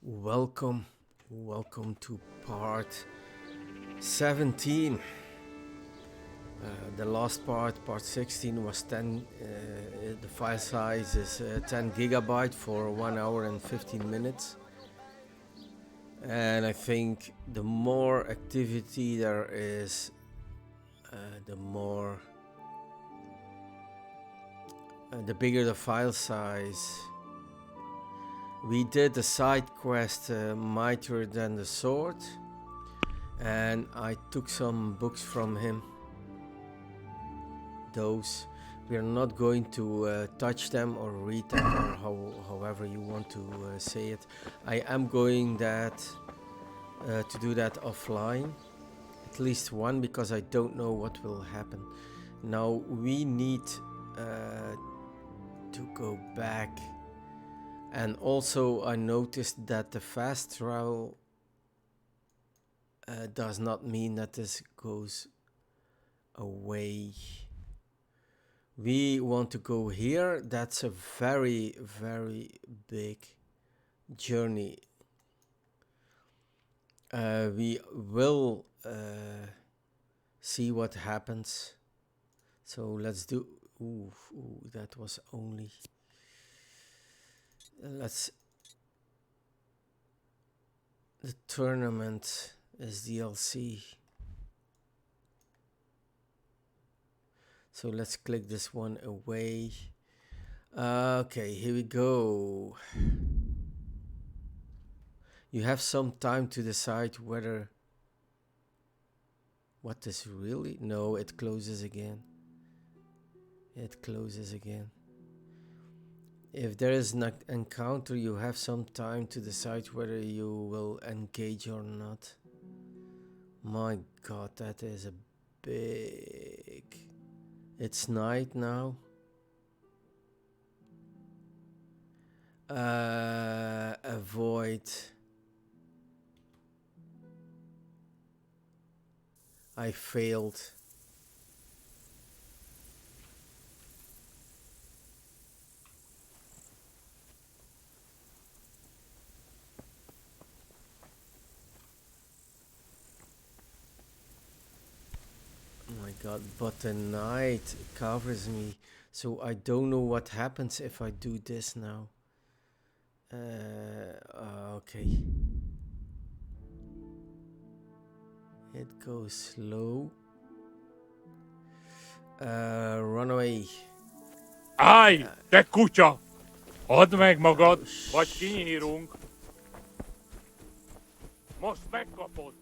Welcome to part 17. The last part 16, was 10. The file size is 10 gigabyte for 1 hour and 15 minutes. And I think the more activity there is, the bigger the file size. We did the side quest Mightier Than the Sword, and I took some books from him. Those we are not going to touch them or read them, or however you want to say it. I am going to do that offline, at least one, because I don't know what will happen. Now we need to go back. And also I noticed that the fast travel does not mean that this goes away. We want to go here. That's a very, very big journey. We will see what happens. So let's do... Ooh, that was only... The tournament is DLC. So let's click this one away. Okay, here we go. You have some time to decide whether... What is really... No, it closes again. It closes again. If there is an encounter, you have some time to decide whether you will engage or not. My god, that is a big... It's night now. Avoid. I failed. My god, but the night covers me, so I don't know what happens if I do this now. Okay. It goes slow. Run away. Állj, te kutya! Add meg magad, vagy kinyírunk. Most megkapod.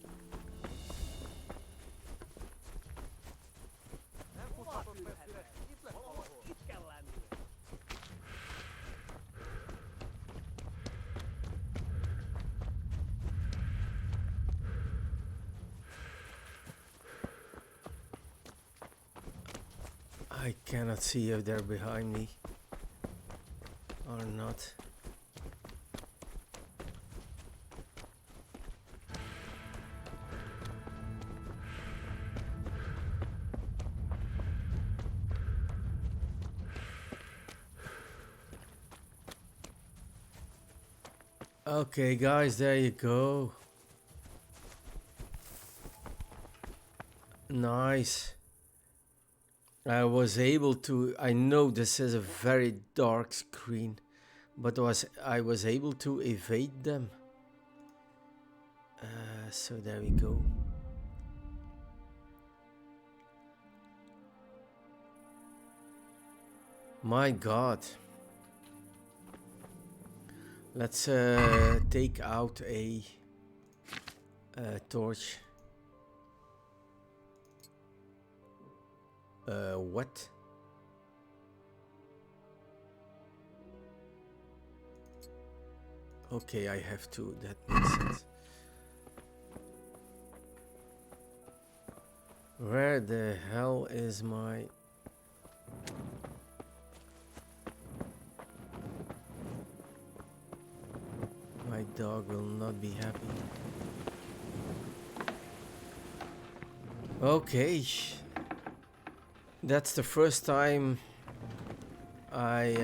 I cannot see if they're behind me or not. Okay, guys, there you go. Nice. I was able to... I know this is a very dark screen, but I was able to evade them. So there we go. My god. Let's take out a torch. What? Okay, I have to. That makes sense. Where the hell is my... My dog will not be happy. Okay. That's the first time I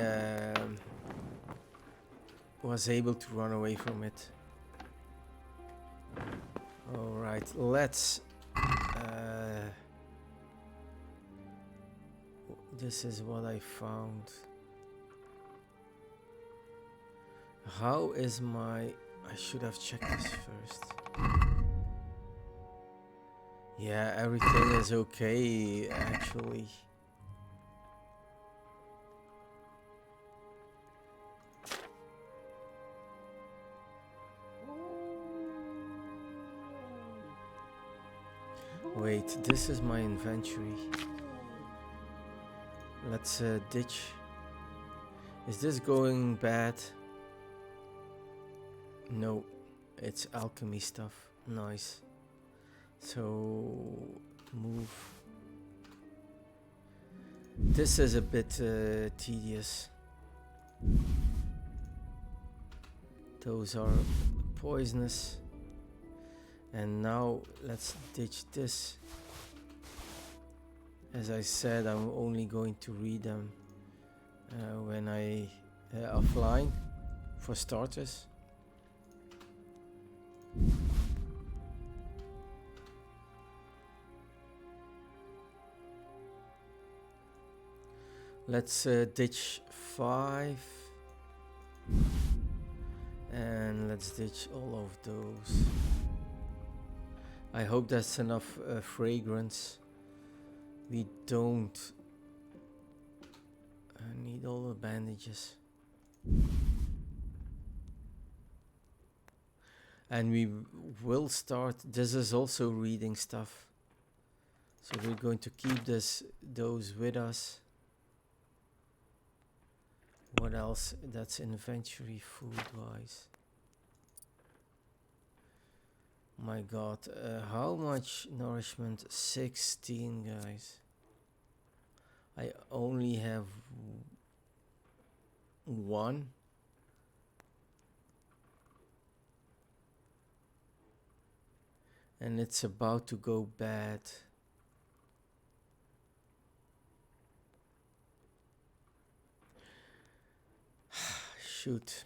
was able to run away from it. Alright, let's... this is what I found. How is my... I should have checked this first. Yeah, everything is okay, actually. Wait, this is my inventory. Let's ditch. Is this going bad? No, it's alchemy stuff. Nice. So, move. This is a bit tedious. Those are poisonous. And now let's ditch this. As I said, I'm only going to read them when I offline, for starters. Let's ditch 5. And let's ditch all of those. I hope that's enough fragrance. We don't need all the bandages. And we will start. This is also reading stuff. So we're going to keep those with us. What else? That's inventory food wise. My god, how much nourishment? 16, guys. I only have 1. And it's about to go bad. Shoot.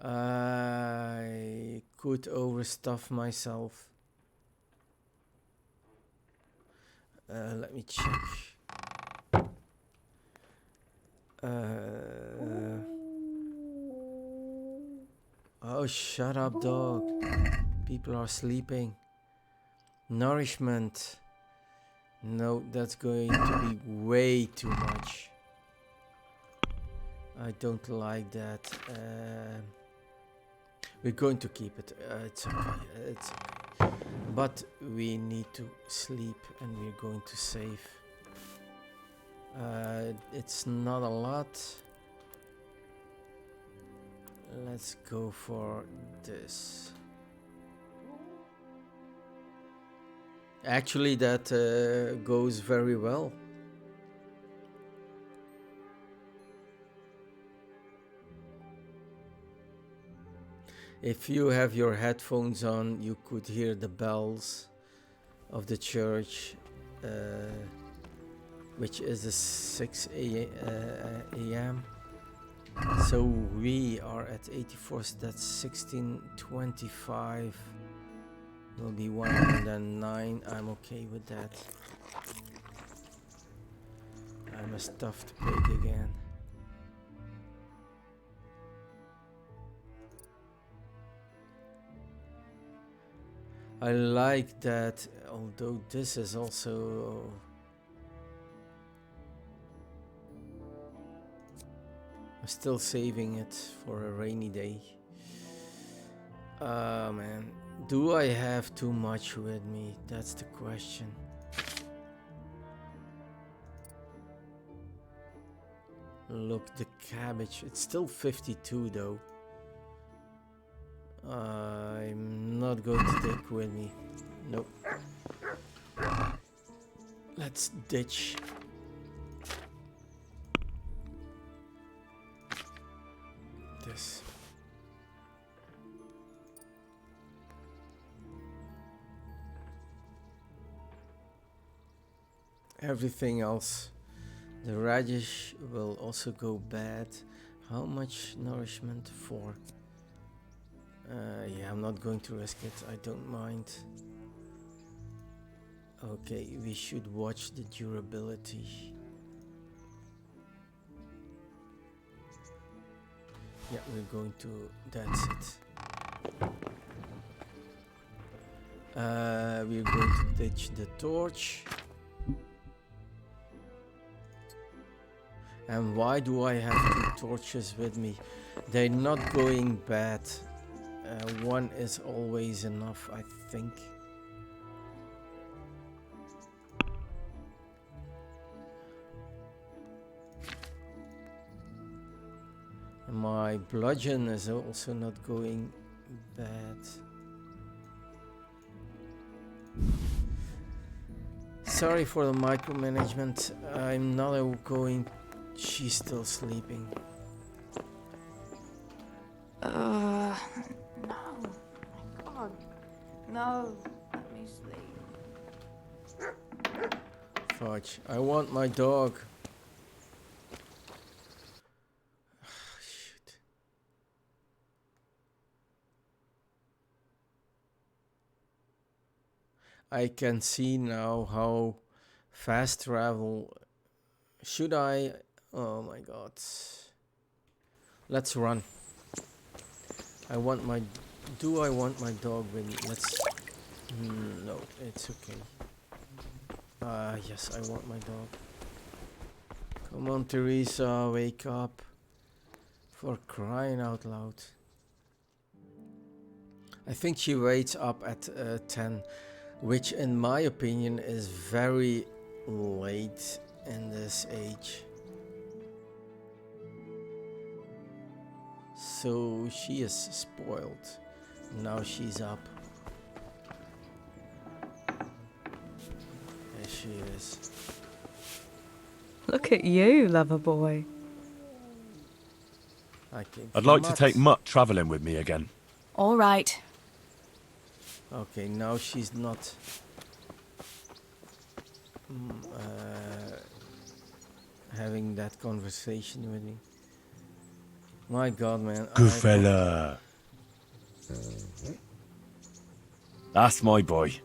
I could overstuff myself. Let me check. Oh, shut up, dog. People are sleeping. Nourishment. No, that's going to be way too much. I don't like that. We're going to keep it. It's okay. It's okay. But we need to sleep and we're going to save. It's not a lot. Let's go for this. Actually, that goes very well. If you have your headphones on, you could hear the bells of the church, which is the 6 a.m. So we are at 84, so that's 1625. Will be 109. I'm okay with that. I'm a stuffed pig again. I like that, although this is also... I'm still saving it for a rainy day. Man. Do I have too much with me? That's the question. Look, the cabbage. It's still 52 though. I'm not going to take with me. Nope. Let's ditch. This. Everything else. The radish will also go bad. How much nourishment? 4. Yeah, I'm not going to risk it. I don't mind. Okay, we should watch the durability. Yeah, we're going to... That's it. We're going to ditch the torch. And why do I have 2 torches with me? They're not going bad. One is always enough, I think. My bludgeon is also not going bad. Sorry for the micromanagement. I'm not going... She's still sleeping. No. My God. No. Let me sleep. Fudge. I want my dog. Shoot. I can see now how fast travel... Should I... Oh my God. Let's run. I want my... Do I want my dog with me? Let's... No, it's okay. Yes, I want my dog. Come on, Teresa, wake up. For crying out loud. I think she wakes up at 10, which in my opinion is very late in this age. So she is spoiled. Now she's up. There she is. Look at you, lover boy. I'd like to take Mutt travelling with me again. All right. Okay, now she's not having that conversation with me. My God, man. Good fella. That's my boy.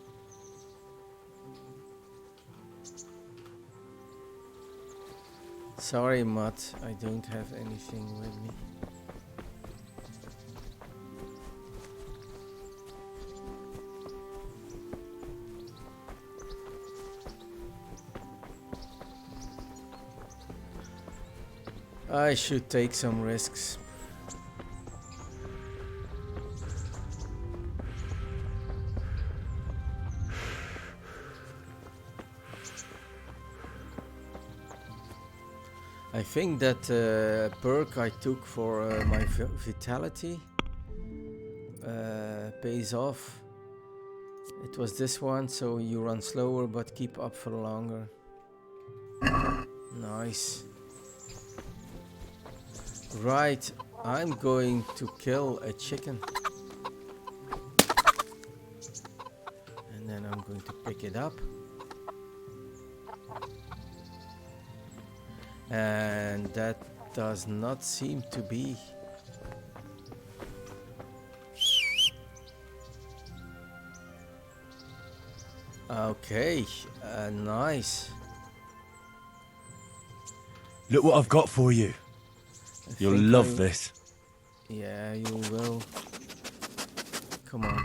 Sorry, Mutt. I don't have anything with me. I should take some risks. I think that perk I took for my vitality pays off. It was this one, so you run slower but keep up for longer. Nice. Right, I'm going to kill a chicken. And then I'm going to pick it up. And that does not seem to be. Okay, nice. Look what I've got for you. You'll love this. Yeah, you will. Come on.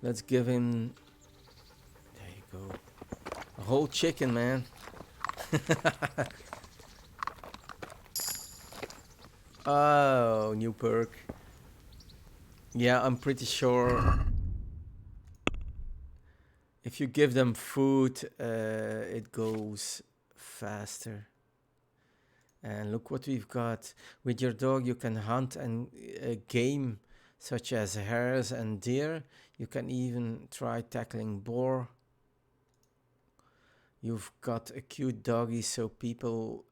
Let's give him... There you go. A whole chicken, man. Oh, new perk. Yeah, I'm pretty sure if you give them food, it goes faster. And look what we've got. With your dog, you can hunt and game such as hares and deer. You can even try tackling boar. You've got a cute doggy, so people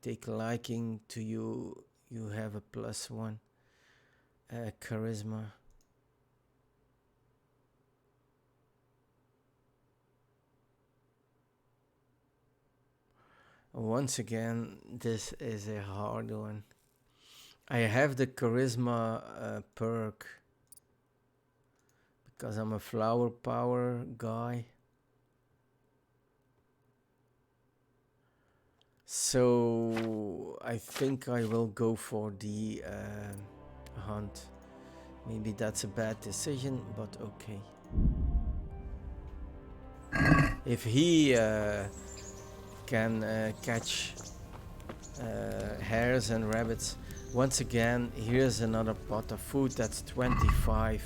take a liking to you. You have a +1 charisma. Once again, this is a hard one. I have the charisma perk because I'm a flower power guy. So I think I will go for the hunt. Maybe that's a bad decision, but okay. If he can catch hares and rabbits, once again, here's another pot of food. That's 25,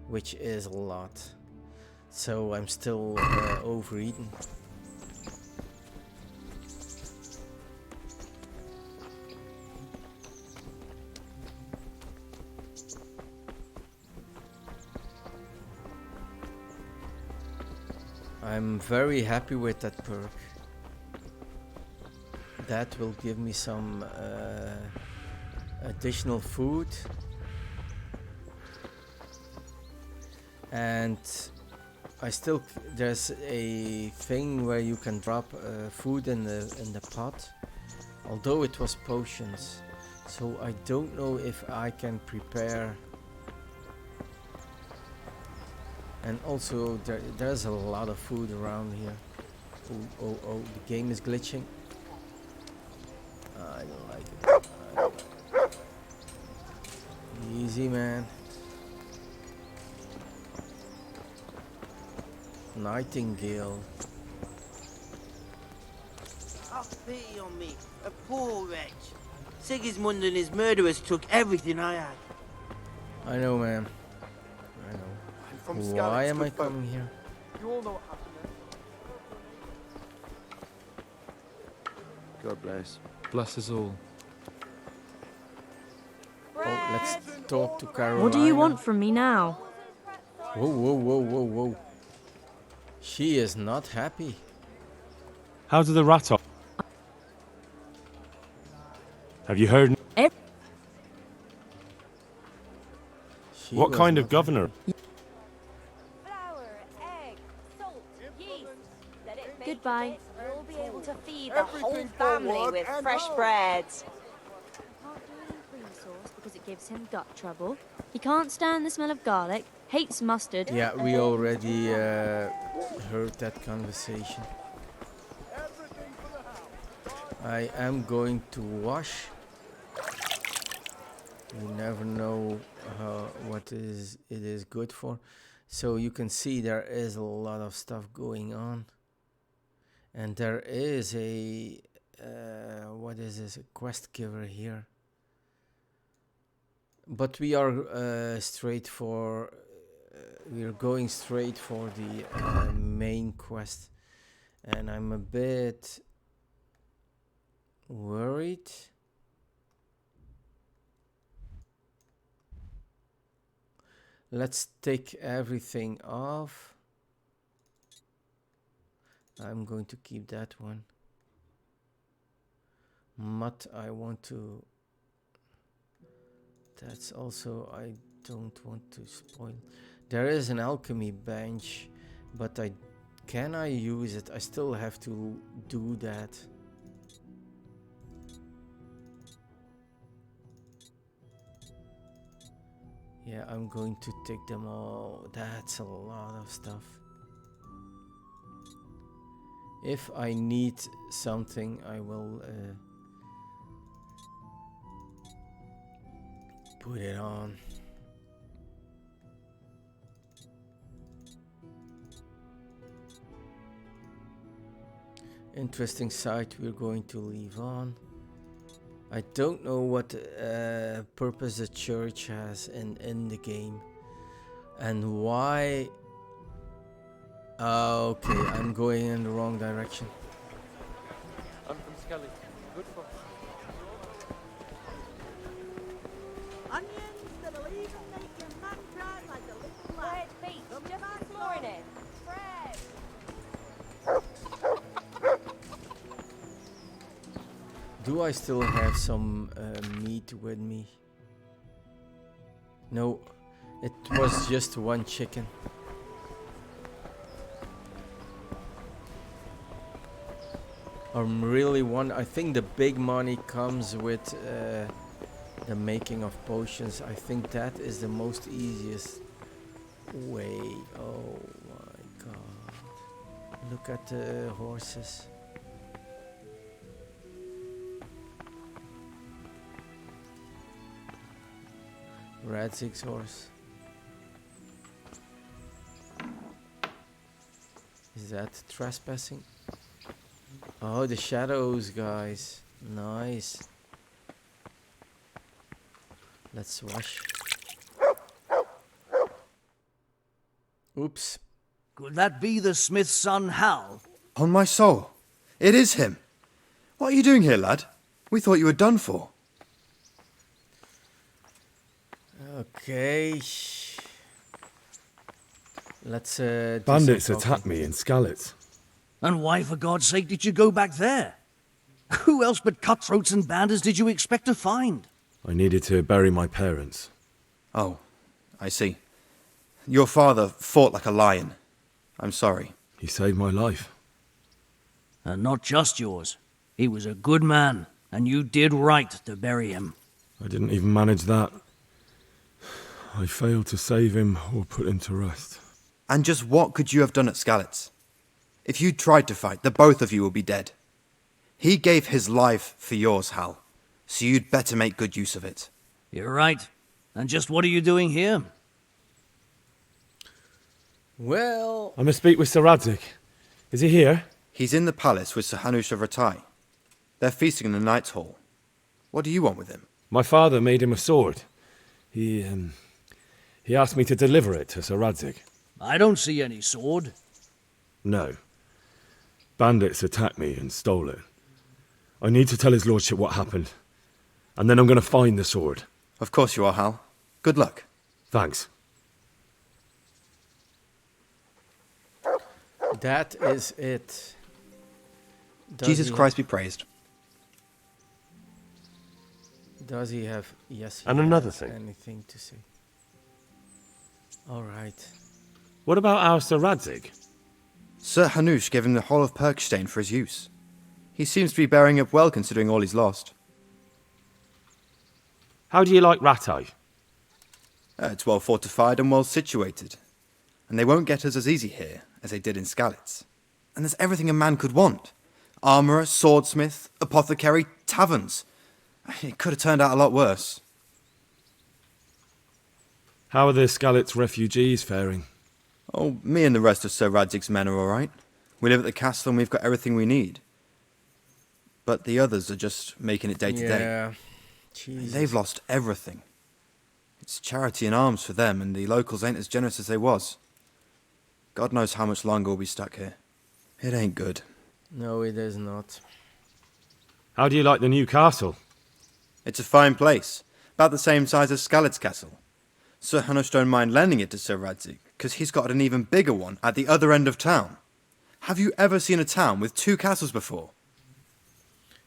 which is a lot. So I'm still overeating. I'm very happy with that perk. That will give me some additional food. And I still there's a thing where you can drop food in the pot, although it was potions. So I don't know if I can prepare. And also there's a lot of food around here. Oh, the game is glitching. I don't like it. I don't like it. Easy, man. Nightingale. Have pity on me, a poor wretch. Sigismund and his murderers took everything I had. I know, man. I know. Why am I coming here? You all know what happened there. God bless. Bless us all. Oh, let's talk to Carolina. What do you want from me now? Whoa. She is not happy. How did the Rattay? Have you heard? She What was kind of not governor? Flour, egg, salt, yeast. Let it bake Goodbye. a bit, You'll be able to feed the whole family with fresh breads. Can't do any cream sauce because it gives him gut trouble. He can't stand the smell of garlic, hates mustard. Yeah, we already heard that conversation. I am going to wash. You never know what it is good for. So you can see there is a lot of stuff going on. And there is a what is this? A quest giver here. But we are we are going straight for the main quest, and I'm a bit worried. Let's take everything off. I'm going to keep that one. Mud I want to. That's also, I don't want to spoil. There is an alchemy bench, but can I use it? I still have to do that. Yeah, I'm going to take them all. That's a lot of stuff. If I need something, I will put it on. Interesting site we're going to leave on. I don't know what purpose the church has in the game and why. Okay, I'm going in the wrong direction. I'm from Skelly. Good for Onions that'll even make your man cry like a little Bread lad. baked just this morning. Bread. Do I still have some meat with me? No, it was just one chicken. I think the big money comes with the making of potions. I think that is the most easiest way. Oh my god. Look at the horses. Ratzig's horse. Is that trespassing? Oh, the shadows, guys. Nice. Let's wash. Oops. Could that be the smith's son, Hal? On my soul. It is him. What are you doing here, lad? We thought you were done for. Okay. Let's do Bandits some attacked talking. me in Skalitz. And why, for God's sake, did you go back there? Who else but cutthroats and bandits did you expect to find? I needed to bury my parents. Oh, I see. Your father fought like a lion. I'm sorry. He saved my life. And not just yours. He was a good man, and you did right to bury him. I didn't even manage that. I failed to save him or put him to rest. And just what could you have done at Skalitz? If you'd tried to fight, the both of you will be dead. He gave his life for yours, Hal, so you'd better make good use of it. You're right. And just what are you doing here? Well, I must speak with Sir Radzik. Is he here? He's in the palace with Sir Hanush of Rattay. They're feasting in the Knight's Hall. What do you want with him? My father made him a sword. He asked me to deliver it to Sir Radzik. I don't see any sword. No. Bandits attacked me and stole it. I need to tell his lordship what happened. And then I'm going to find the sword. Of course you are, Hal. Good luck. Thanks. that is it. Does Jesus he Christ be praised. Does he have... Yes, he And another has thing. anything to say. All right. What about our Sir Radzik? Sir Hanush gave him the whole of Perkstein for his use. He seems to be bearing up well considering all he's lost. How do you like Rattay? It's well fortified and well situated. And they won't get us as easy here as they did in Skalitz. And there's everything a man could want. Armourer, swordsmith, apothecary, taverns. It could have turned out a lot worse. How are the Skalitz refugees faring? Oh, me and the rest of Sir Radzig's men are all right. We live at the castle and we've got everything we need. But the others are just making it day to day. Yeah. Jesus. They've lost everything. It's charity and arms for them, and the locals ain't as generous as they was. God knows how much longer we'll be stuck here. It ain't good. No, it is not. How do you like the new castle? It's a fine place, about the same size as Skalitz Castle. Sir Hanush don't mind lending it to Sir Radzig, because he's got an even bigger one at the other end of town. Have you ever seen a town with two castles before?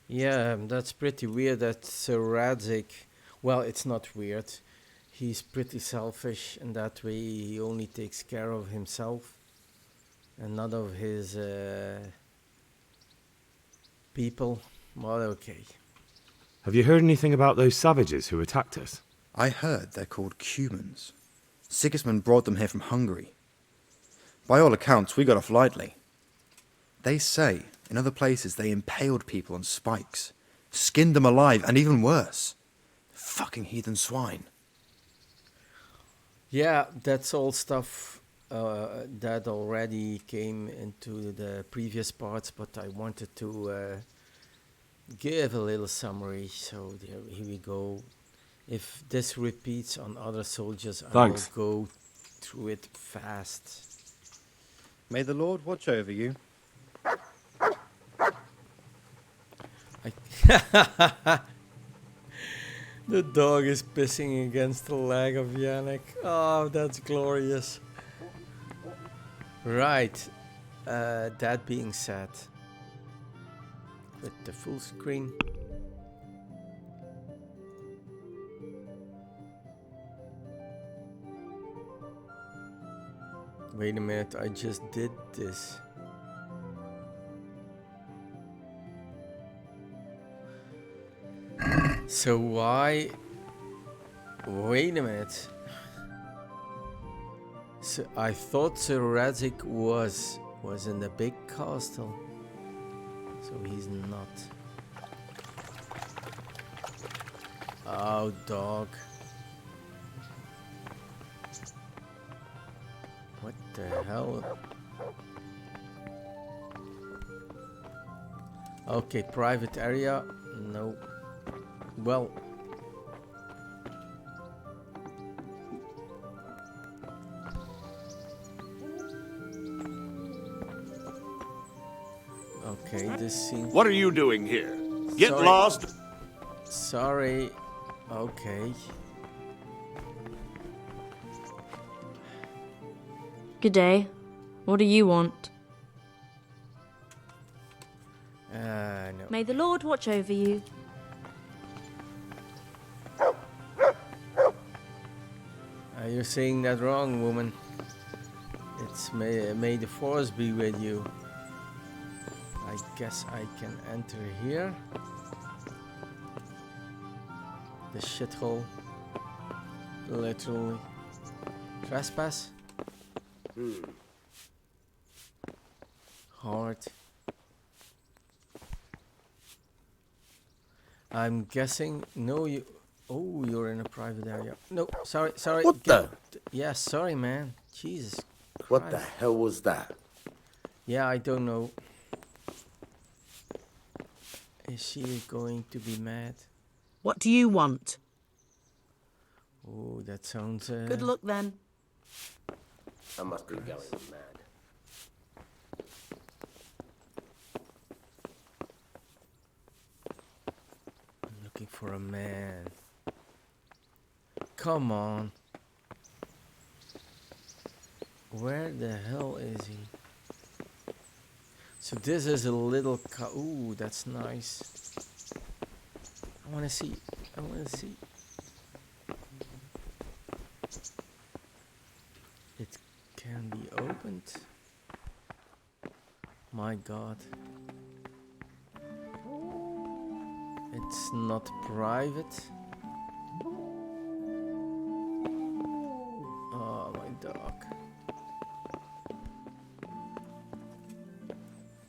Yeah, that's pretty weird that Sir Radzik... Well, it's not weird. He's pretty selfish in that way. He only takes care of himself and not of his people. Well, okay. Have you heard anything about those savages who attacked us? I heard they're called Cumans. Sigismund brought them here from Hungary. By all accounts, we got off lightly. They say, in other places, they impaled people on spikes, skinned them alive, and even worse. Fucking heathen swine. Yeah, that's all stuff that already came into the previous parts, but I wanted to give a little summary. So here we go. If this repeats on other soldiers, Thanks. I will go through it fast. May the Lord watch over you. The dog is pissing against the leg of Yannick. Oh, that's glorious. Right. That being said, with the full screen. Wait a minute, I just did this. So why Wait a minute. So I thought Sir Rattay was in the big castle. So he's not. Oh, dog. What the hell? Okay, private area. No. Well. Okay, this seems... What are you doing here? Get Sorry. lost? Sorry. Okay. Good day. What do you want? No. May the Lord watch over you. You're saying that wrong, woman. It's may the force be with you. I guess I can enter here. The shithole. Literally. Trespass? Hard. I'm guessing... No, you... Oh, you're in a private area. No, sorry. What the? Yeah, sorry, man. Jesus Christ. What the hell was that? Yeah, I don't know. Is she going to be mad? What do you want? Oh, that sounds... Good luck then. I must be going mad. I'm looking for a man. Come on. Where the hell is he? So this is a little ooh, that's nice. I wanna see. It can be opened. My God. It's not private. Oh, my dog.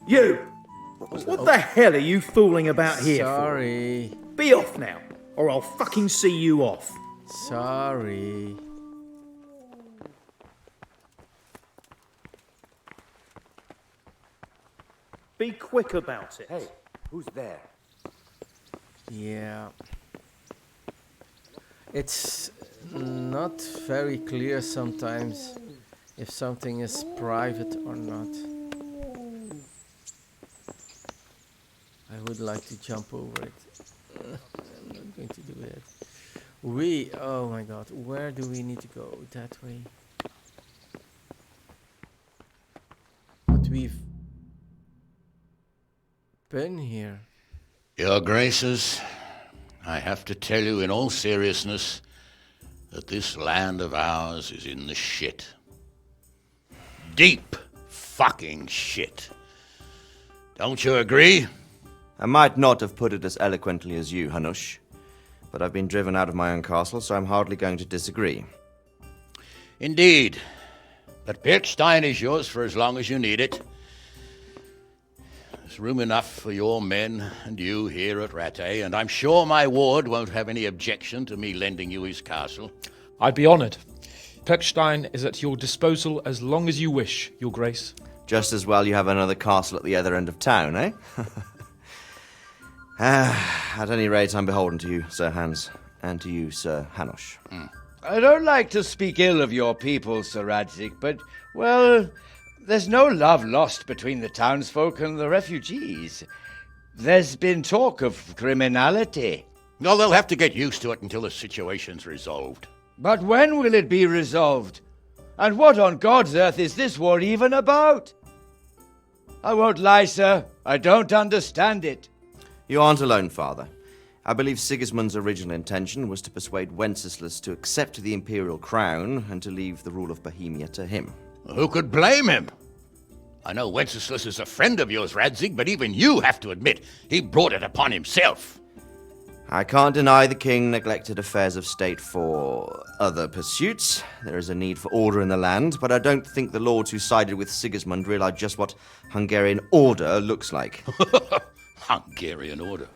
You! What the hell are you fooling about here for? Sorry. Be off now, or I'll fucking see you off. Sorry. Be quick about it. Hey, who's there? Yeah. It's not very clear sometimes if something is private or not. I would like to jump over it. I'm not going to do it. Oh my God, where do we need to go? That way. But we've been here. Your Graces, I have to tell you in all seriousness that this land of ours is in the shit. Deep fucking shit. Don't you agree? I might not have put it as eloquently as you, Hanush, but I've been driven out of my own castle, so I'm hardly going to disagree. Indeed. But Pirkstein is yours for as long as you need it. There's room enough for your men and you here at Rattay, and I'm sure my ward won't have any objection to me lending you his castle. I'd be honoured. Pirkstein is at your disposal as long as you wish, Your Grace. Just as well you have another castle at the other end of town, eh? At any rate, I'm beholden to you, Sir Hans, and to you, Sir Hanush. I don't like to speak ill of your people, Sir Rattay, but, well, there's no love lost between the townsfolk and the refugees. There's been talk of criminality. Well, they'll have to get used to it until the situation's resolved. But when will it be resolved? And what on God's earth is this war even about? I won't lie, sir. I don't understand it. You aren't alone, Father. I believe Sigismund's original intention was to persuade Wenceslas to accept the imperial crown and to leave the rule of Bohemia to him. Who could blame him? I know Wenceslas is a friend of yours, Radzig, but even you have to admit he brought it upon himself. I can't deny the king neglected affairs of state for other pursuits. There is a need for order in the land, but I don't think the lords who sided with Sigismund realized just what Hungarian order looks like. Hungarian order.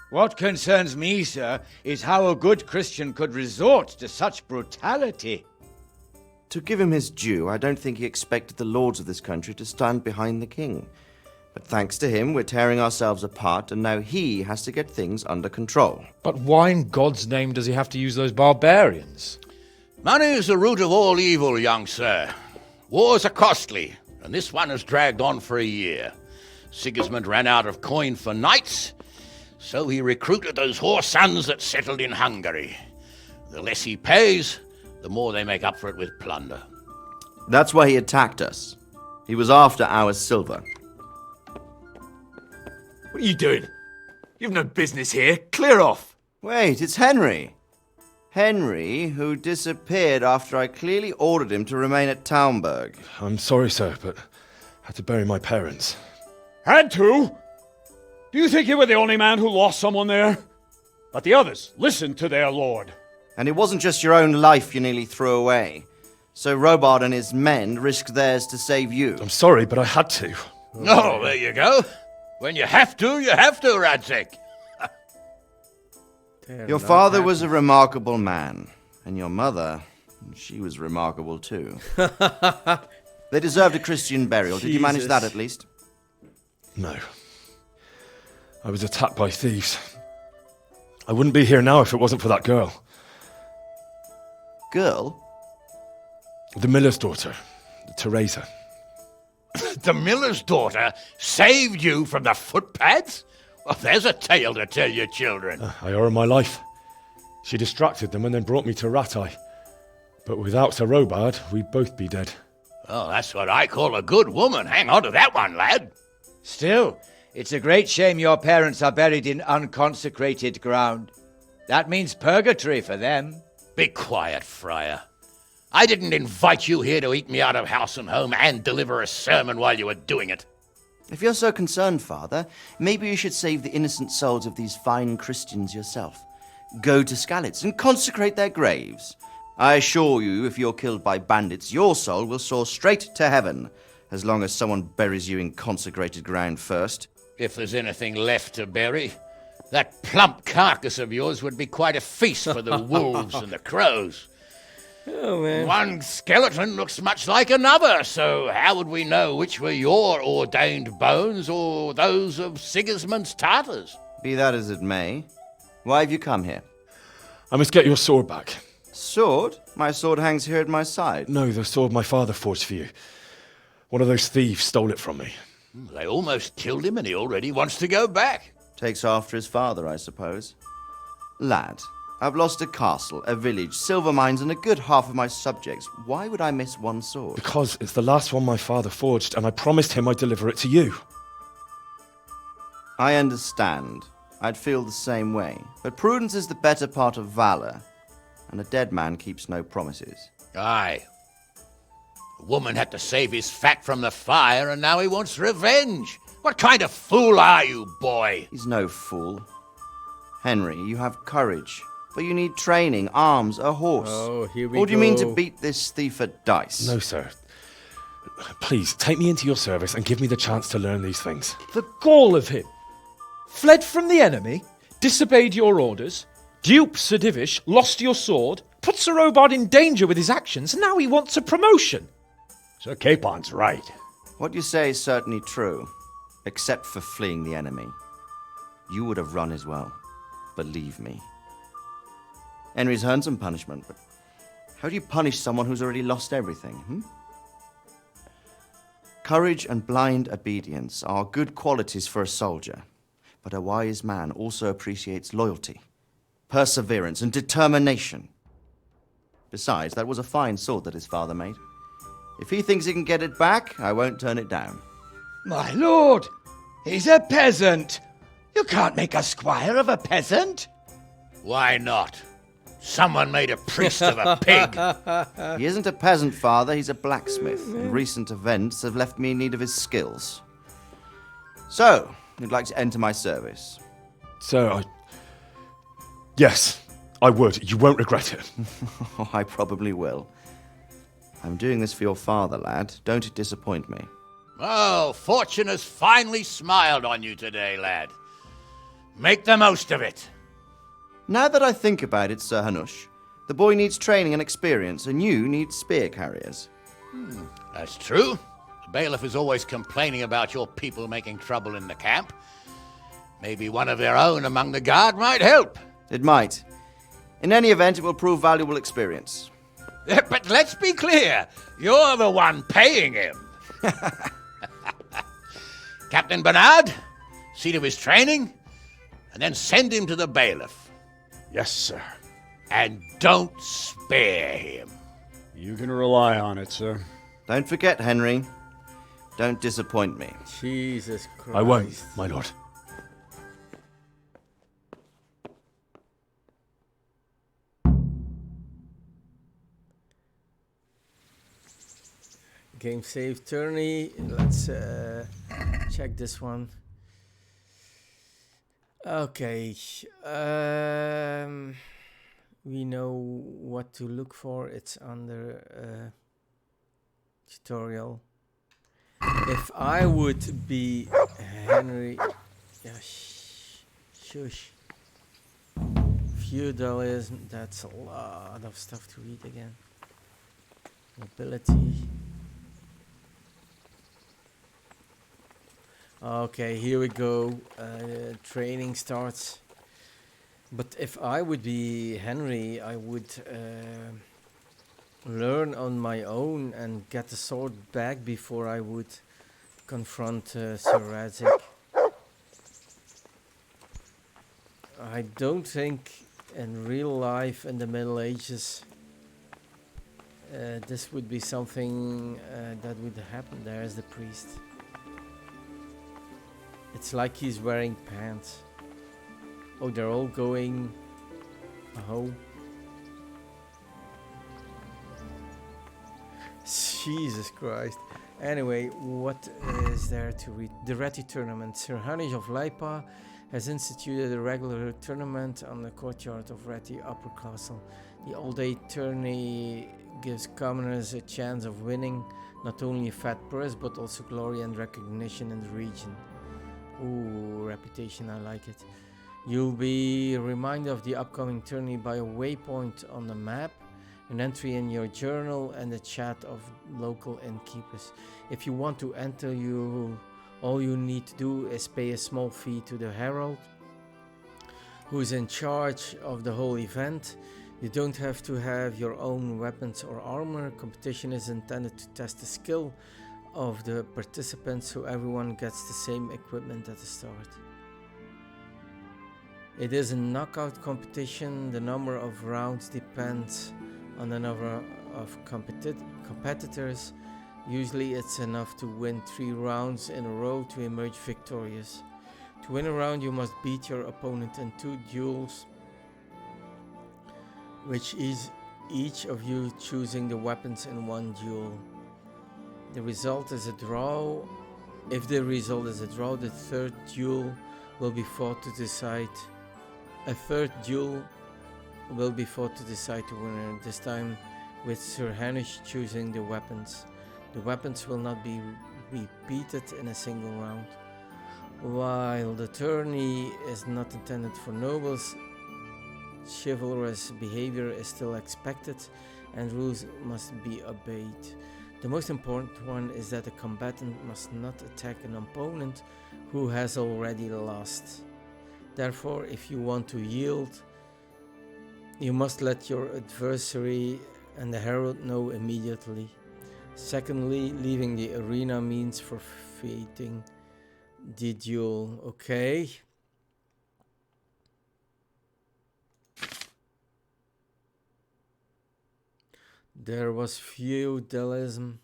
What concerns me, sir, is how a good Christian could resort to such brutality. To give him his due, I don't think he expected the lords of this country to stand behind the king. But thanks to him, we're tearing ourselves apart, and now he has to get things under control. But why in God's name does he have to use those barbarians? Money is the root of all evil, young sir. Wars are costly, and this one has dragged on for a year. Sigismund ran out of coin for knights, so he recruited those whore sons that settled in Hungary. The less he pays, the more they make up for it with plunder. That's why he attacked us. He was after our silver. What are you doing? You've no business here. Clear off. Wait, it's Henry. Henry, who disappeared after I clearly ordered him to remain at Taunberg. I'm sorry, sir, but I had to bury my parents. Had to? Do you think you were the only man who lost someone there? But the others listened to their lord. And it wasn't just your own life you nearly threw away. So Robard and his men risked theirs to save you. I'm sorry, but I had to. Oh, there you go. When you have to, Rattay. Your father was a remarkable man, and your mother, she was remarkable too. They deserved a Christian burial. Did you manage that at least? No. I was attacked by thieves. I wouldn't be here now if it wasn't for that girl. Girl? The miller's daughter, Teresa. The miller's daughter saved you from the footpads? Well, there's a tale to tell your children. I owe her my life. She distracted them and then brought me to Rattay. But without Sir Robard, we'd both be dead. Oh, that's what I call a good woman. Hang on to that one, lad. Still, it's a great shame your parents are buried in unconsecrated ground. That means purgatory for them. Be quiet, friar. I didn't invite you here to eat me out of house and home and deliver a sermon while you were doing it. If you're so concerned, Father, maybe you should save the innocent souls of these fine Christians yourself. Go to Skalitz and consecrate their graves. I assure you, if you're killed by bandits, your soul will soar straight to heaven, as long as someone buries you in consecrated ground first. If there's anything left to bury, that plump carcass of yours would be quite a feast for the wolves and the crows. Oh, man. One skeleton looks much like another, so how would we know which were your ordained bones or those of Sigismund's Tartars? Be that as it may, why have you come here? I must get your sword back. Sword? My sword hangs here at my side. No, the sword my father forged for you. One of those thieves stole it from me. They almost killed him and he already wants to go back. Takes after his father, I suppose. Lad, I've lost a castle, a village, silver mines, and a good half of my subjects. Why would I miss one sword? Because it's the last one my father forged, and I promised him I'd deliver it to you. I understand. I'd feel the same way. But prudence is the better part of valor, and a dead man keeps no promises. Aye. The woman had to save his fat from the fire, and now he wants revenge. What kind of fool are you, boy? He's no fool. Henry, you have courage. But you need training, arms, a horse. Oh, here we go. Or do you mean to beat this thief at dice? No, sir. Please, take me into your service and give me the chance to learn these things. The gall of him. Fled from the enemy, disobeyed your orders, duped Sir Divish, lost your sword, put Sir Robard in danger with his actions, and now he wants a promotion. Sir Capon's right. What you say is certainly true, except for fleeing the enemy. You would have run as well. Believe me. Henry's earned some punishment, but how do you punish someone who's already lost everything, Courage and blind obedience are good qualities for a soldier, but a wise man also appreciates loyalty, perseverance, and determination. Besides, that was a fine sword that his father made. If he thinks he can get it back, I won't turn it down. My lord, he's a peasant. You can't make a squire of a peasant. Why not? Someone made a priest of a pig. He isn't a peasant, father. He's a blacksmith. And recent events have left me in need of his skills. So, you'd like to enter my service? Sir, Yes, I would. You won't regret it. Oh, I probably will. I'm doing this for your father, lad. Don't disappoint me. Oh, fortune has finally smiled on you today, lad. Make the most of it. Now that I think about it, Sir Hanush, the boy needs training and experience, and you need spear carriers. That's true. The bailiff is always complaining about your people making trouble in the camp. Maybe one of their own among the guard might help. It might. In any event, it will prove valuable experience. But let's be clear, you're the one paying him. Captain Bernard, see to his training, and then send him to the bailiff. Yes, sir. And don't spare him. You can rely on it, sir. Don't forget, Henry. Don't disappoint me. Jesus Christ. I won't, my lord. Game save tourney. Let's check this one. Okay. We know what to look for. It's under tutorial. If I would be Henry, yeah, shush. Feudalism. That's a lot of stuff to read again. Nobility. Okay, here we go. Training starts. But if I would be Henry, I would learn on my own and get the sword back before I would confront Sir Rattay. I don't think in real life in the Middle Ages this would be something that would happen. There's the priest. It's like he's wearing pants. Oh, they're all going home. Jesus Christ. Anyway, what is there to read? The Rattay tournament. Sir Hanush of Laipa has instituted a regular tournament on the courtyard of Rattay Upper Castle. The all-day tourney gives commoners a chance of winning not only a fat purse but also glory and recognition in the region. Ooh, reputation, I like it. You'll be reminded of the upcoming tourney by a waypoint on the map, an entry in your journal, and a chat of local innkeepers. If you want to enter, all you need to do is pay a small fee to the herald, who's in charge of the whole event. You don't have to have your own weapons or armor. Competition is intended to test the skill of the participants, so everyone gets the same equipment at the start. It is a knockout competition. The number of rounds depends on the number of competitors. Usually it's enough to win 3 rounds in a row to emerge victorious. To win a round, you must beat your opponent in 2 duels, which is each of you choosing the weapons in 1 duel. The result is a draw. If the result is a draw, the 3rd duel will be fought to decide. A 3rd duel will be fought to decide the winner, this time with Sir Hanush choosing the weapons. The weapons will not be repeated in a single round. While the tourney is not intended for nobles, chivalrous behavior is still expected and rules must be obeyed. The most important one is that a combatant must not attack an opponent who has already lost. Therefore, if you want to yield, you must let your adversary and the herald know immediately. Secondly, leaving the arena means forfeiting the duel. Okay. There was feudalism.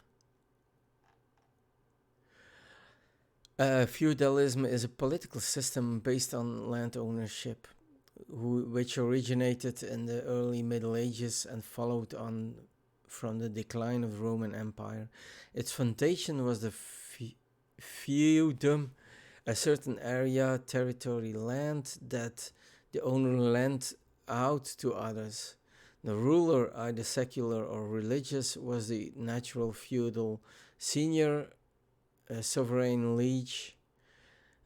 Feudalism is a political system based on land ownership, which originated in the early Middle Ages and followed on from the decline of the Roman Empire. Its foundation was the feudum, a certain area, territory, land that the owner out to others. The ruler, either secular or religious, was the natural feudal senior, sovereign liege,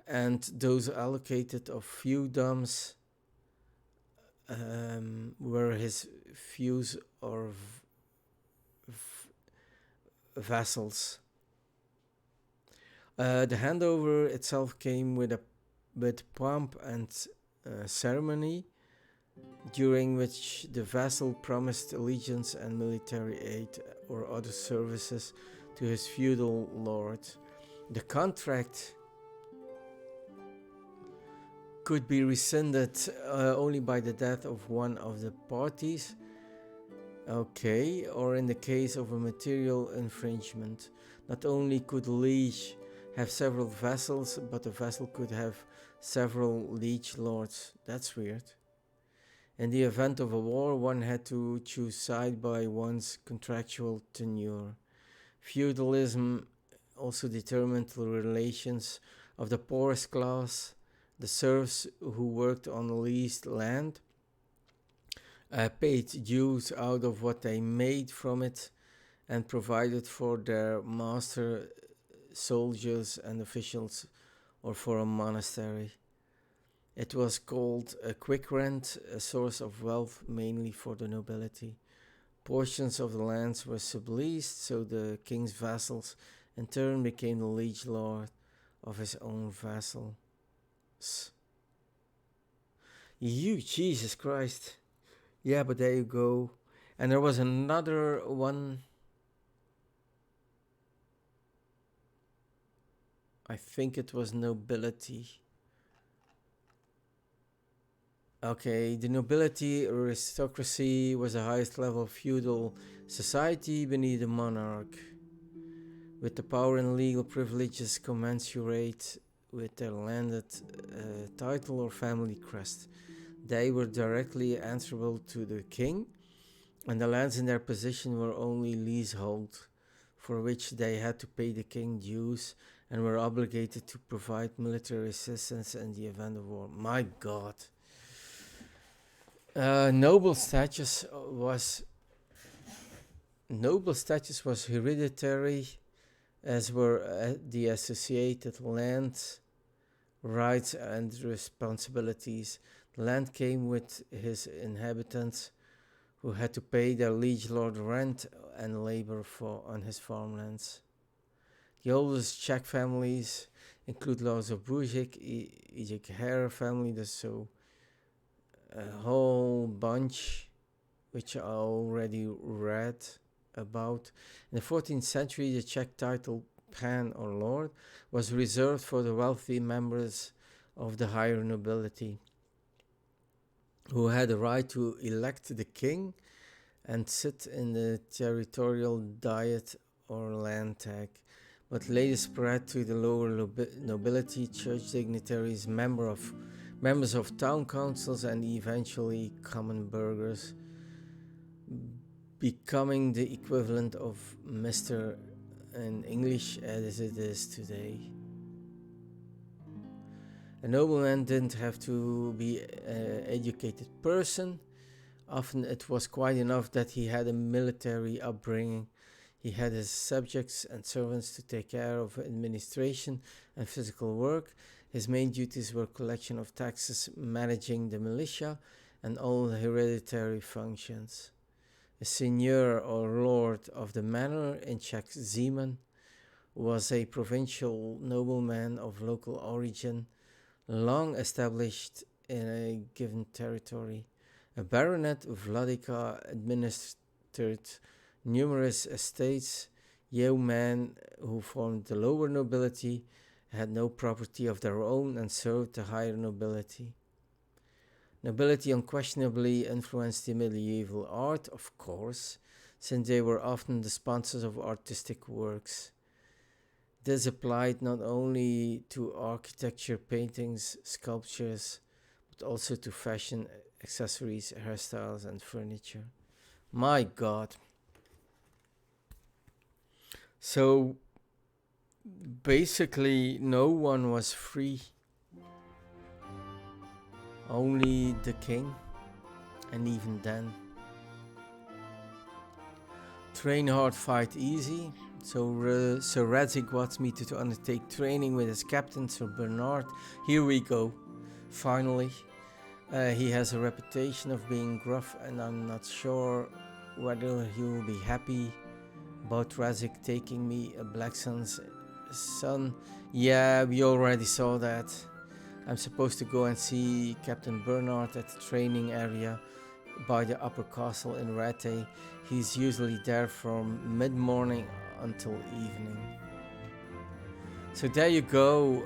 and those allocated of feuddoms were his feus or vassals. The handover itself came with pomp and ceremony, during which the vassal promised allegiance and military aid or other services to his feudal lord. The contract could be rescinded only by the death of one of the parties, okay, or in the case of a material infringement. Not only could the liege have several vassals, but a vassal could have several liege lords. That's weird. In the event of a war, one had to choose side by one's contractual tenure. Feudalism also determined the relations of the poorest class, the serfs who worked on leased land, paid dues out of what they made from it, and provided for their master, soldiers and officials, or for a monastery. It was called a quick rent, a source of wealth mainly for the nobility. Portions of the lands were subleased, so the king's vassals in turn became the liege lord of his own vassals. You, Jesus Christ. Yeah, but there you go. And there was another one. I think it was nobility. Okay, the nobility aristocracy was the highest level of feudal society beneath the monarch, with the power and legal privileges commensurate with their landed title or family crest. They were directly answerable to the king, and the lands in their possession were only leasehold, for which they had to pay the king dues and were obligated to provide military assistance in the event of war. My God. Noble status was hereditary, as were the associated land rights and responsibilities. The land came with his inhabitants, who had to pay their liege lord rent and labor on his farmlands. The oldest Czech families include Laws of Buzik, Ijek family, so a whole bunch which I already read about. In the 14th century, the Czech title Pan or Lord was reserved for the wealthy members of the higher nobility, who had the right to elect the king and sit in the territorial diet or land tag, but later spread to the lower nobility, church dignitaries, members of town councils, and eventually common burghers, becoming the equivalent of Mr. in English as it is today. A nobleman didn't have to be an educated person. Often it was quite enough that he had a military upbringing. He had his subjects and servants to take care of administration and physical work. His main duties were collection of taxes, managing the militia, and all hereditary functions. A seigneur or lord of the manor, in Czech Zeman, was a provincial nobleman of local origin, long established in a given territory. A baronet of Vladika administered numerous estates. Yeomen who formed the lower nobility had no property of their own and served the higher nobility. Nobility unquestionably influenced the medieval art, of course, since they were often the sponsors of artistic works. This applied not only to architecture, paintings, sculptures, but also to fashion, accessories, hairstyles, and furniture. My God. So basically, no one was free. Only the king. And even then, train hard, fight easy. So Sir Rattay wants me to undertake training with his captain, Sir Bernard. Here we go. Finally, he has a reputation of being gruff, and I'm not sure whether he will be happy about Rattay taking me, a black son's son. Yeah, we already saw that. I'm supposed to go and see Captain Bernard at the training area by the upper castle in Rattay. He's usually there from mid-morning until evening. So there you go.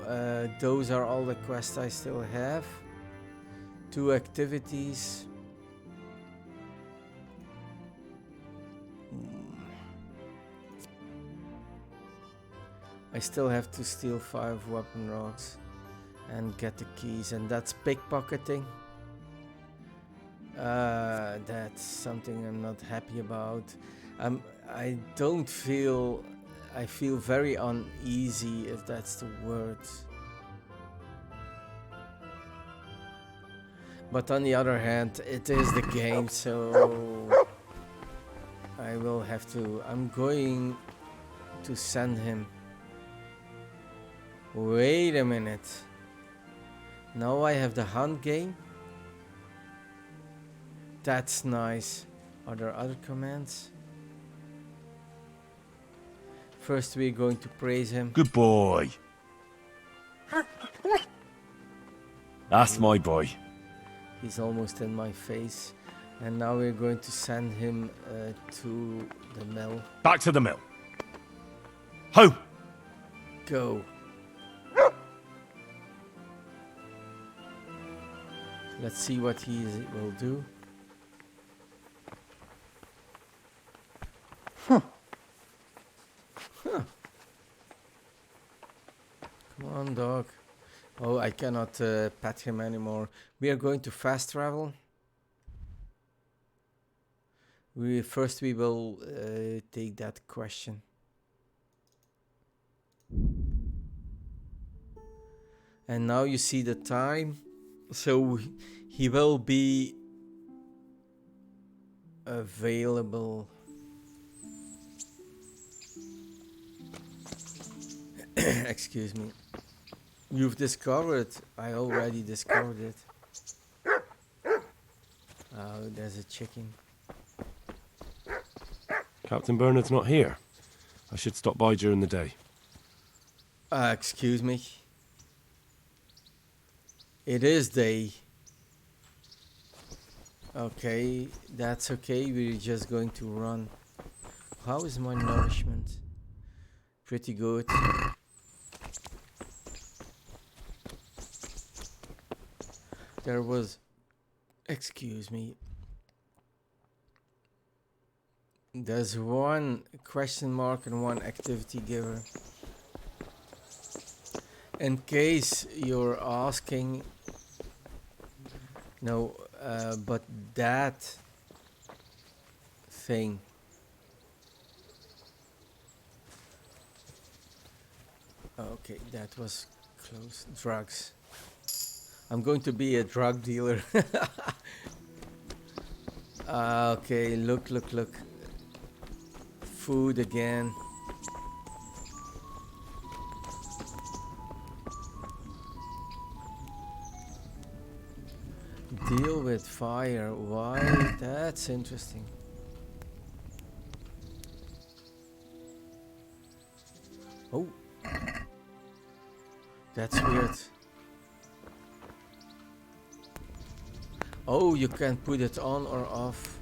Those are all the quests I still have. 2 activities. I still have to steal 5 weapon rods and get the keys, and that's pickpocketing. That's something I'm not happy about. I feel very uneasy, if that's the word. But on the other hand, it is the game, so I will have to. I'm going to send him. Wait a minute. Now I have the hunt game. That's nice. Are there other commands? First we're going to praise him. Good boy. That's my boy. He's almost in my face. And now we're going to send him to the mill. Back to the mill. Home. Go. Let's see what he will do. Huh. Come on, dog. Oh, I cannot pet him anymore. We are going to fast travel. We will take that question. And now you see the time. So he will be available. Excuse me. You've discovered. I already discovered it. Oh, there's a chicken. Captain Bernard's not here. I should stop by during the day. Excuse me. It is day. Okay, that's okay. We're just going to run. How is my nourishment? Pretty good. There was... Excuse me. There's one question mark and one activity giver. In case you're asking... No, but that thing... Okay, that was close. Drugs. I'm going to be a drug dealer. Okay, look. Food again. Deal with fire. Why? That's interesting. Oh. That's weird. Oh, you can put it on or off.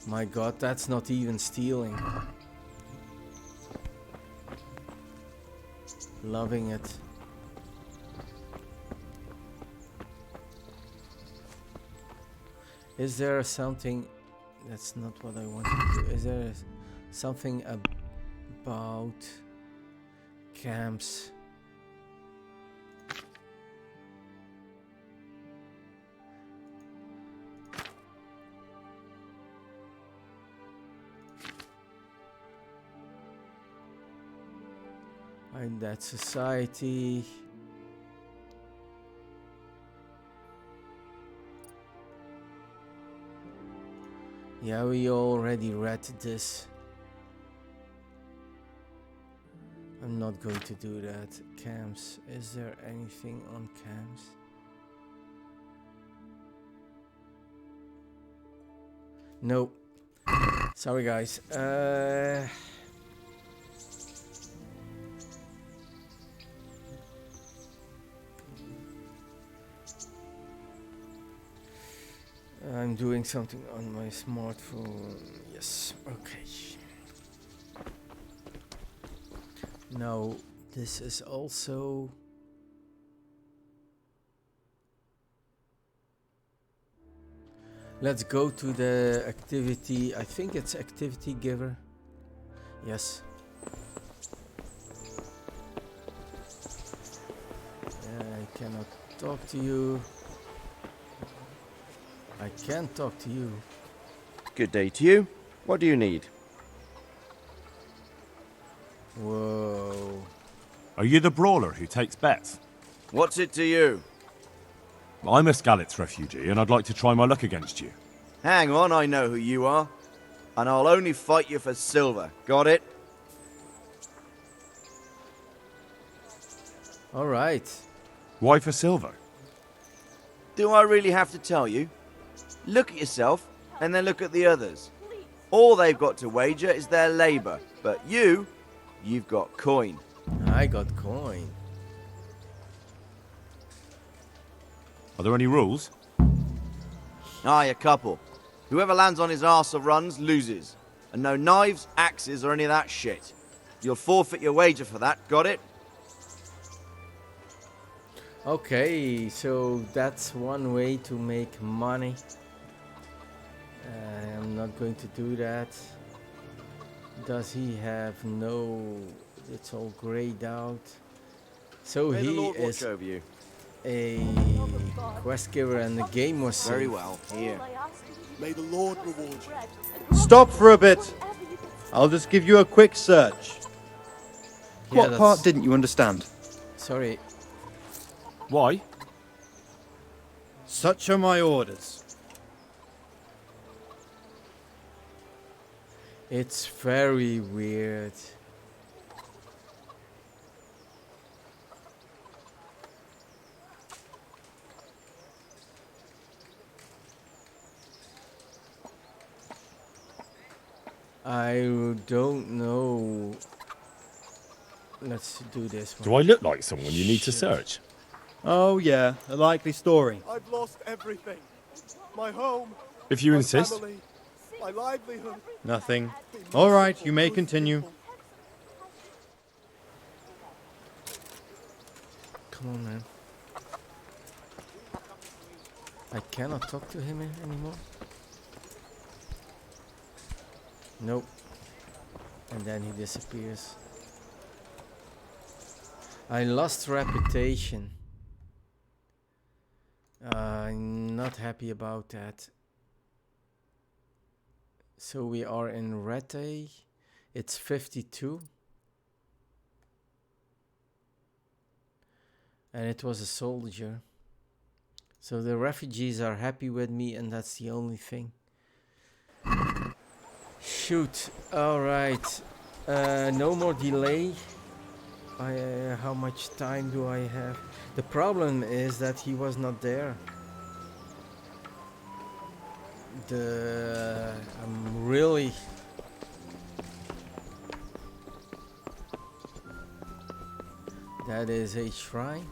My god, that's not even stealing. Loving it. Is there something... That's not what I want to do. Is there something about camps? I Find that society. Yeah, we already read this. I'm not going to do that. Camps. Is there anything on camps? No. Sorry, guys. I'm doing something on my smartphone. Yes. Okay. Now, this is also... Let's go to the activity. I think it's activity giver. Yes. I cannot talk to you. I can't talk to you. Good day to you. What do you need? Whoa. Are you the brawler who takes bets? What's it to you? I'm a Skalitz refugee and I'd like to try my luck against you. Hang on, I know who you are. And I'll only fight you for silver. Got it? All right. Why for silver? Do I really have to tell you? Look at yourself and then look at the others. All they've got to wager is their labor. But you've got coin. I got coin. Are there any rules? Aye, a couple. Whoever lands on his arse or runs loses. And no knives, axes, or any of that shit. You'll forfeit your wager for that, got it? Okay, so that's one way to make money. I'm not going to do that. Does he have no... It's all grayed out. So May the he Lord watch is over you. a quest giver and the game was saved. Very well, here. May the Lord reward you. Stop for a bit. I'll just give you a quick search. Yeah, What part didn't you understand? Sorry. Why? Such are my orders. It's very weird. I don't know. Let's do this one. Do I look like someone you need to search? Oh yeah, a likely story. I've lost everything. My home. If you my insist. Family, my livelihood. Nothing. All right, you may continue. Come on, man. I cannot talk to him anymore. Nope. And then he disappears. I lost reputation. I'm not happy about that. So we are in Rattay. It's 52. And it was a soldier. So the refugees are happy with me and that's the only thing. Shoot. Alright. No more delay. How much time do I have? The problem is that he was not there. I'm really... That is a shrine?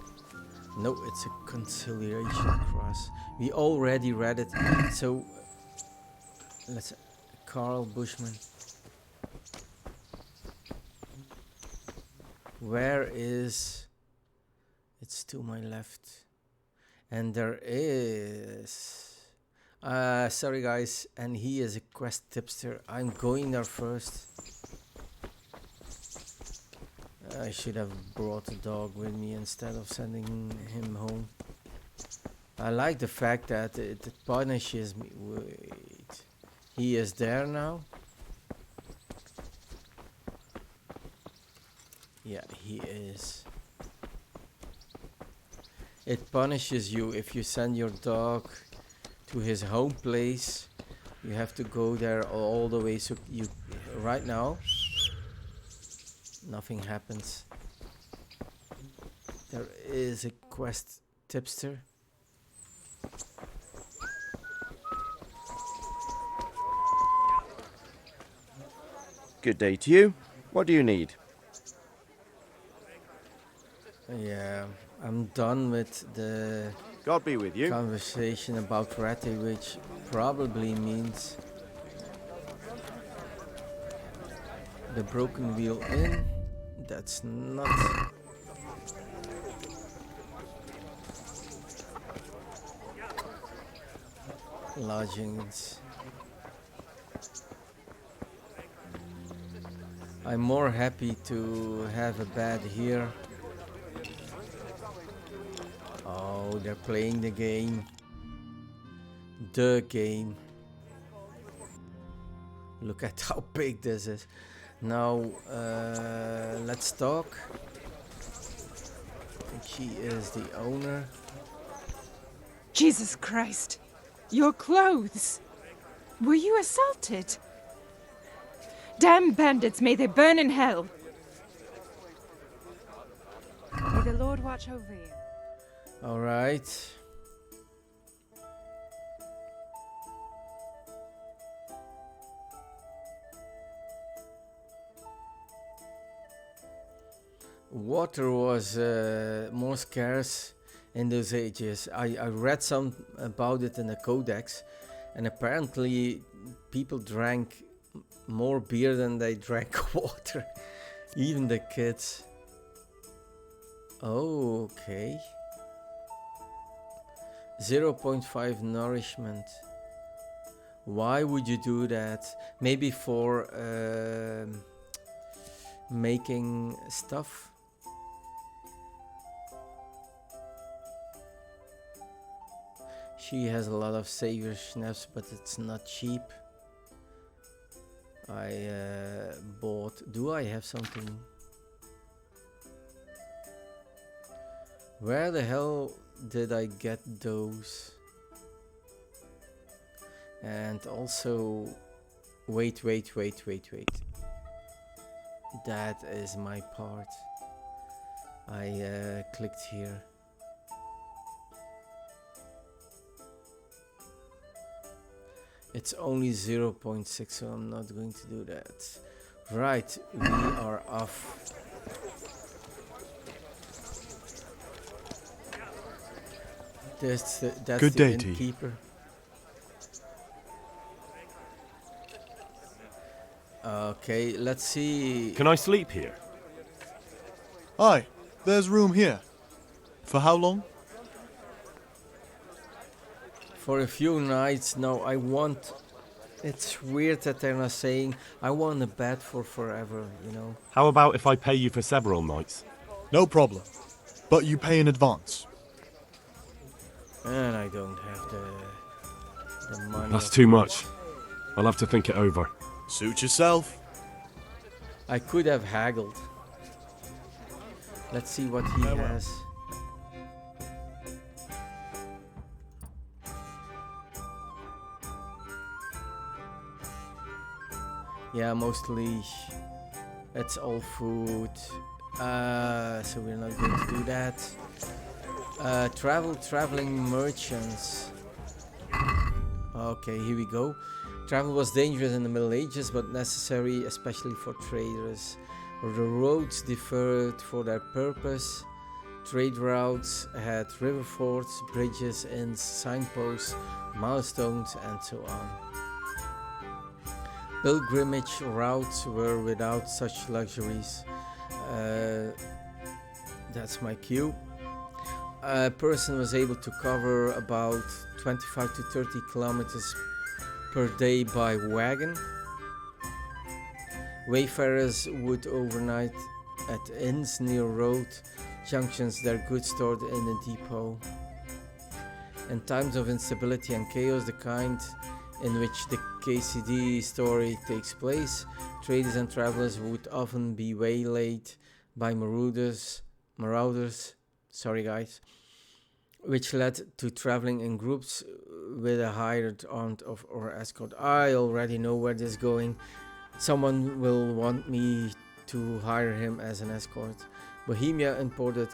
No, it's a conciliation cross. We already read it. So, let's... Carl Bushman. Where is... It's to my left. And there is... sorry guys, and he is a quest tipster. I'm going there first. I should have brought a dog with me instead of sending him home. I like the fact that it punishes me. Wait, he is there now? Yeah, he is. It punishes you if you send your dog to his home place. You have to go there all the way. So you, right now, nothing happens. There is a quest tipster. Good day to you. What do you need? Yeah, I'm done with the God be with you. conversation about Rattay, which probably means the broken wheel in. That's not. Lodgings. I'm more happy to have a bed here. Oh, they're playing the game. The game. Look at how big this is. Now, let's talk. She is the owner. Jesus Christ! Your clothes! Were you assaulted? Damn bandits, may they burn in hell! May the Lord watch over you. All right. Water was more scarce in those ages. I read some about it in the codex, and apparently people drank more beer than they drank water, even the kids. Oh, okay. 0.5 nourishment. Why would you do that? Maybe for making stuff. She has a lot of savior schnapps, but it's not cheap. I bought. Do I have something? Where the hell did I get those? And also, wait. That is my part. I clicked here. It's only 0.6, so I'm not going to do that. Right, we are off. That's Good the day to you. innkeeper. Okay, let's see. Can I sleep here? Aye, there's room here. For how long? For a few nights. No, I want. It's weird that they're not saying I want a bed for forever, you know. How about if I pay you for several nights? No problem. But you pay in advance. And I don't have the money. That's too much. I'll have to think it over. Suit yourself. I could have haggled. Let's see what he has. Yeah, mostly it's all food. So we're not going to do that. Traveling merchants. Okay, here we go. Travel was dangerous in the Middle Ages, but necessary, especially for traders. The roads differed for their purpose. Trade routes had river fords, bridges, inns, signposts, milestones, and so on. Pilgrimage routes were without such luxuries. That's my cue. A person was able to cover about 25 to 30 kilometers per day by wagon. Wayfarers would overnight at inns near road junctions, their goods stored in a depot. In times of instability and chaos, the kind in which the KCD story takes place, traders and travelers would often be waylaid by marauders, sorry guys, which led to traveling in groups with a hired armed or escort. I already know where this is going. Someone will want me to hire him as an escort. Bohemia imported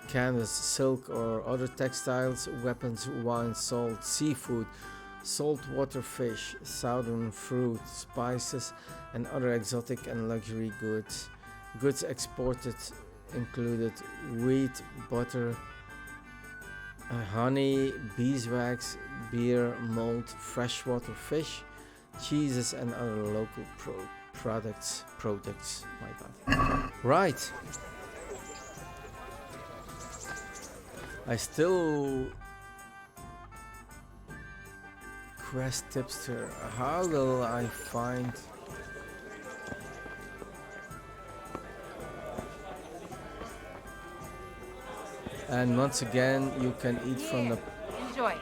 canvas, silk or other textiles, weapons, wine, salt, seafood, saltwater fish, southern fruit, spices and other exotic and luxury goods. Goods exported included wheat, butter, honey, beeswax, beer, malt, freshwater fish, cheeses and other local products. My god. Right. I still quest tipster. How will I find? And once again, you can eat from the. Enjoy.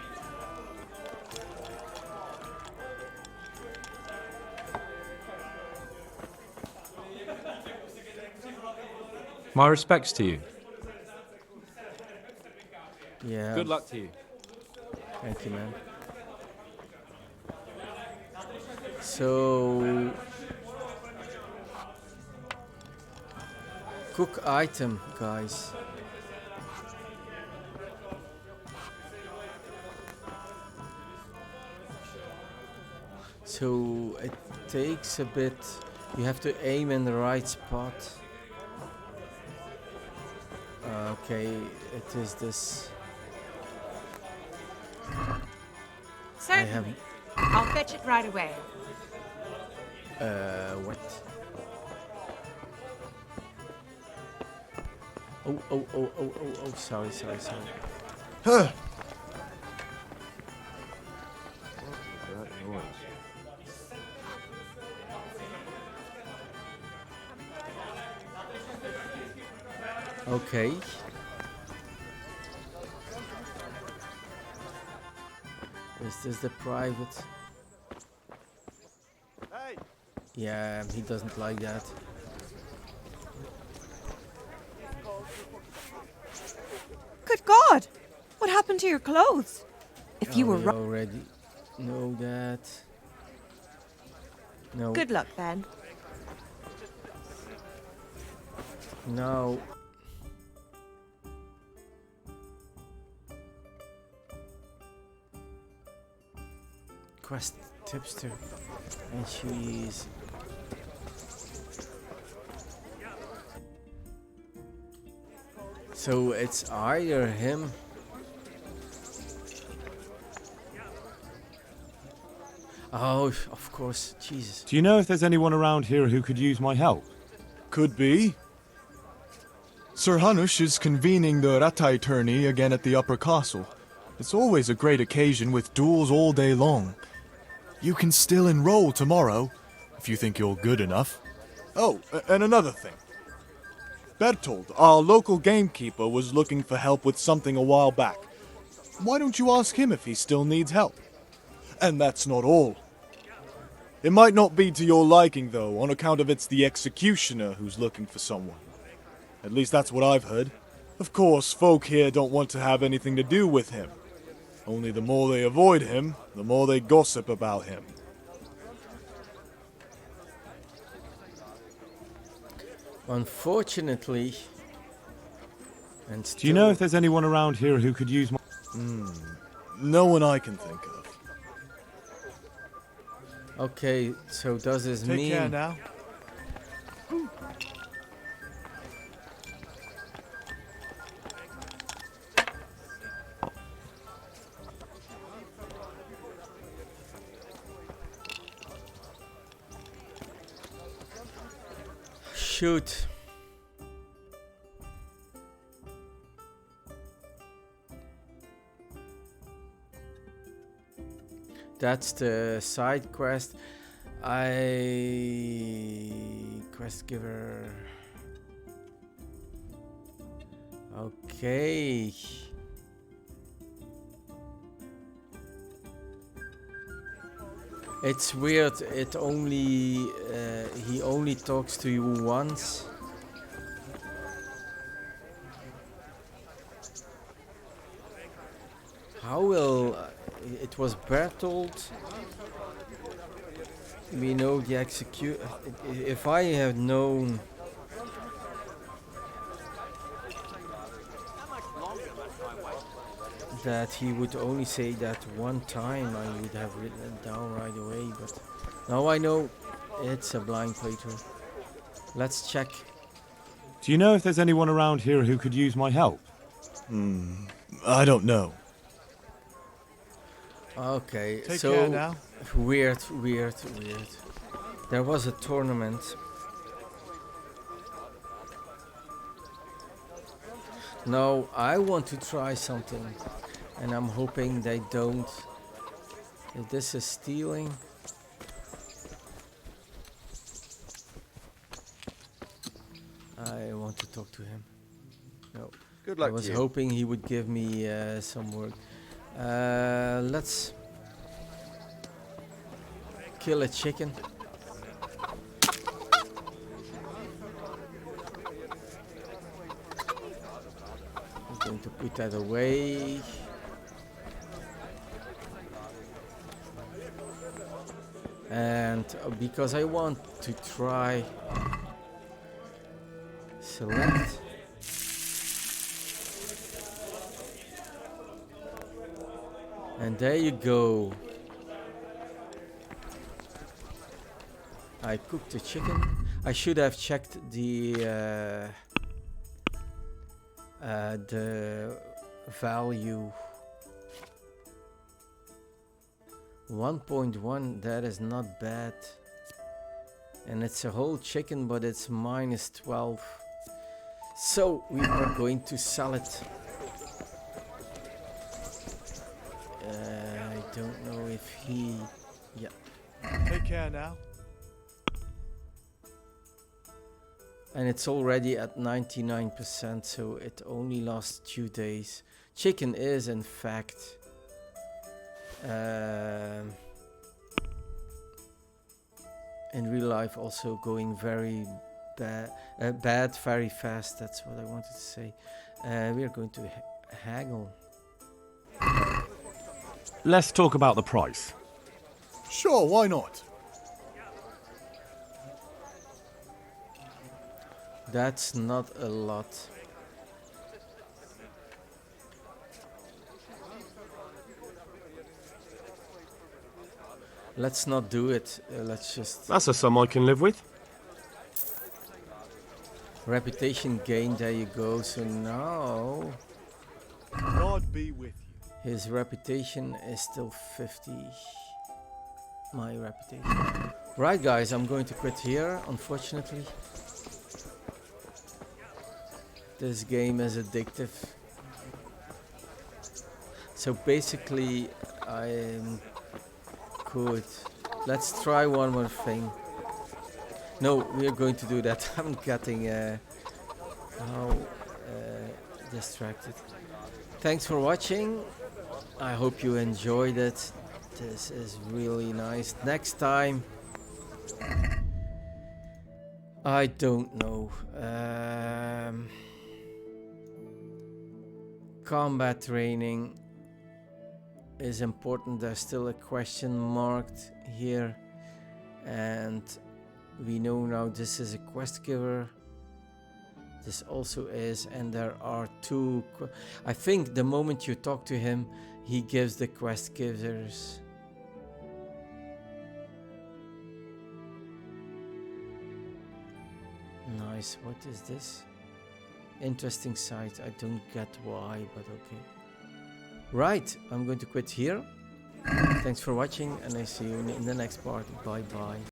My respects to you. Yeah. Good luck to you. Thank you, man. So, cook item, guys. So it takes a bit. You have to aim in the right spot. Okay, it is this. Certainly. I'll fetch it right away. What? Oh, sorry. Huh. Okay. Is this the private? Hey. Yeah, he doesn't like that. Good God! What happened to your clothes? If you were we already know that. No. Good luck, then. No. Quest tipster, and she's so it's either him. Oh, of course, Jesus. Do you know if there's anyone around here who could use my help? Could be. Sir Hanush is convening the Rattay tourney again at the Upper Castle. It's always a great occasion with duels all day long. You can still enroll tomorrow, if you think you're good enough. Oh, and another thing. Bertold, our local gamekeeper, was looking for help with something a while back. Why don't you ask him if he still needs help? And that's not all. It might not be to your liking, though, on account of it's the executioner who's looking for someone. At least that's what I've heard. Of course, folk here don't want to have anything to do with him. Only the more they avoid him, the more they gossip about him. Unfortunately, and still... Do you know if there's anyone around here who could use my... No one I can think of. Okay, so does this mean... Take care now. Shoot. That's the side quest. Quest giver. Okay. It's weird. It only he only talks to you once. How will it was Bertolt? We know the execute. If I had known that he would only say that one time, I would have written it down right away. But now I know it's a blind playthrough. Let's check. Do you know if there's anyone around here who could use my help? I don't know. Okay, Take so care now. weird. There was a tournament. Now I want to try something, and I'm hoping they don't. If this is stealing. I want to talk to him. No. Good luck I was to you. hoping he would give me some work. Let's kill a chicken. I'm going to put that away. And because I want to try select and there you go. I cooked the chicken. I should have checked the value. 1.1, that is not bad. And it's a whole chicken, but it's minus 12. So we are going to sell it. I don't know if he... Yeah. Take care now. And it's already at 99%, so it only lasts 2 days. Chicken is, in fact, in real life also going very bad very fast. That's what I wanted to say. We are going to haggle. Let's talk about the price. Sure, why not? That's not a lot. Let's not do it. Let's just... That's a sum I can live with. Reputation gain, there you go. So now... God be with you. His reputation is still 50. My reputation. Right, guys, I'm going to quit here, unfortunately. This game is addictive. So basically, I'm good. Let's try one more thing. No, we are going to do that. I'm getting distracted. Thanks for watching. I hope you enjoyed it. This is really nice. Next time, I don't know. Combat training is important. There's still a question marked here, and we know now this is a quest giver. This also is, and there are two. I think the moment you talk to him, he gives the quest givers. Nice. What is this? Interesting site. I don't get why, but okay. Right, I'm going to quit here. Thanks for watching, and I see you in the next part. Bye bye.